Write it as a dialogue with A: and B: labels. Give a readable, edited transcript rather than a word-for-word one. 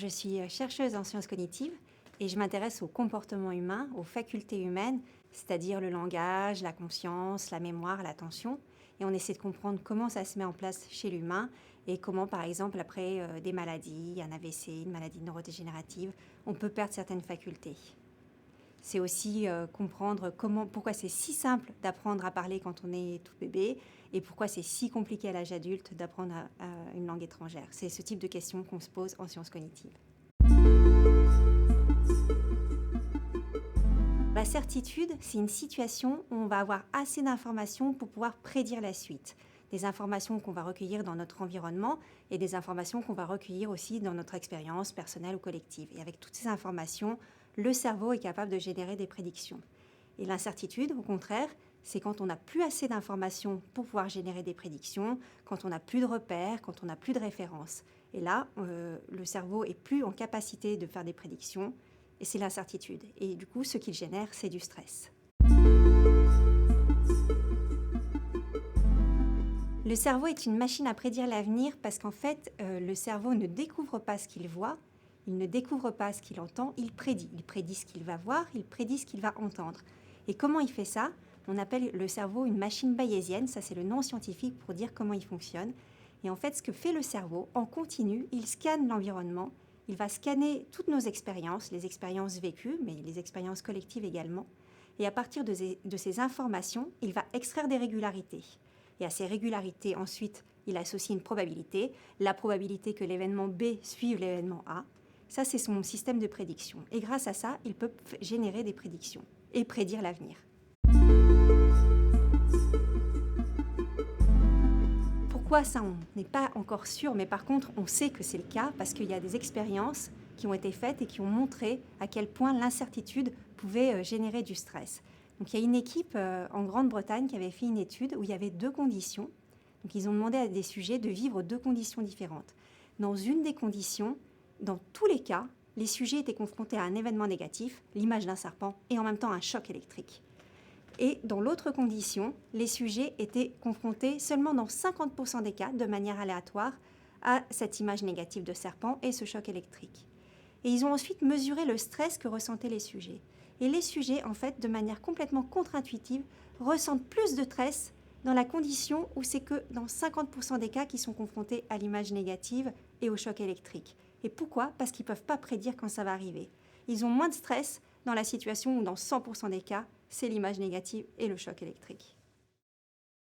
A: Je suis chercheuse en sciences cognitives et je m'intéresse au comportement humain, aux facultés humaines, c'est-à-dire le langage, la conscience, la mémoire, l'attention. Et on essaie de comprendre comment ça se met en place chez l'humain et comment, par exemple, après des maladies, un AVC, une maladie neurodégénérative, on peut perdre certaines facultés. C'est aussi comprendre pourquoi c'est si simple d'apprendre à parler quand on est tout bébé et pourquoi c'est si compliqué à l'âge adulte d'apprendre une langue étrangère. C'est ce type de questions qu'on se pose en sciences cognitives. La certitude, c'est une situation où on va avoir assez d'informations pour pouvoir prédire la suite. Des informations qu'on va recueillir dans notre environnement et des informations qu'on va recueillir aussi dans notre expérience personnelle ou collective. Et avec toutes ces informations, le cerveau est capable de générer des prédictions. Et l'incertitude, au contraire, c'est quand on n'a plus assez d'informations pour pouvoir générer des prédictions, quand on n'a plus de repères, quand on n'a plus de références. Et là, le cerveau est plus en capacité de faire des prédictions, et c'est l'incertitude. Et du coup, ce qu'il génère, c'est du stress. Le cerveau est une machine à prédire l'avenir parce qu'en fait, le cerveau ne découvre pas ce qu'il voit, il ne découvre pas ce qu'il entend, il prédit. Il prédit ce qu'il va voir, il prédit ce qu'il va entendre. Et comment il fait ça? On appelle le cerveau une machine bayésienne, ça c'est le nom scientifique pour dire comment il fonctionne. Et en fait, ce que fait le cerveau, en continu, il scanne l'environnement, il va scanner toutes nos expériences, les expériences vécues, mais les expériences collectives également. Et à partir de ces informations, il va extraire des régularités. Et à ces régularités, ensuite, il associe une probabilité, la probabilité que l'événement B suive l'événement A. Ça, c'est son système de prédiction. Et grâce à ça, il peut générer des prédictions et prédire l'avenir. Pourquoi ça, on n'est pas encore sûr, mais par contre, on sait que c'est le cas parce qu'il y a des expériences qui ont été faites et qui ont montré à quel point l'incertitude pouvait générer du stress. Donc, il y a une équipe en Grande-Bretagne qui avait fait une étude où il y avait 2 conditions. Donc, ils ont demandé à des sujets de vivre 2 conditions différentes. Dans une des conditions, dans tous les cas, les sujets étaient confrontés à un événement négatif, l'image d'un serpent, et en même temps un choc électrique. Et dans l'autre condition, les sujets étaient confrontés seulement dans 50% des cas, de manière aléatoire, à cette image négative de serpent et ce choc électrique. Et ils ont ensuite mesuré le stress que ressentaient les sujets. Et les sujets, en fait, de manière complètement contre-intuitive, ressentent plus de stress dans la condition où c'est que dans 50% des cas qui sont confrontés à l'image négative et au choc électrique. Et pourquoi? Parce qu'ils ne peuvent pas prédire quand ça va arriver. Ils ont moins de stress dans la situation où dans 100% des cas, c'est l'image négative et le choc électrique.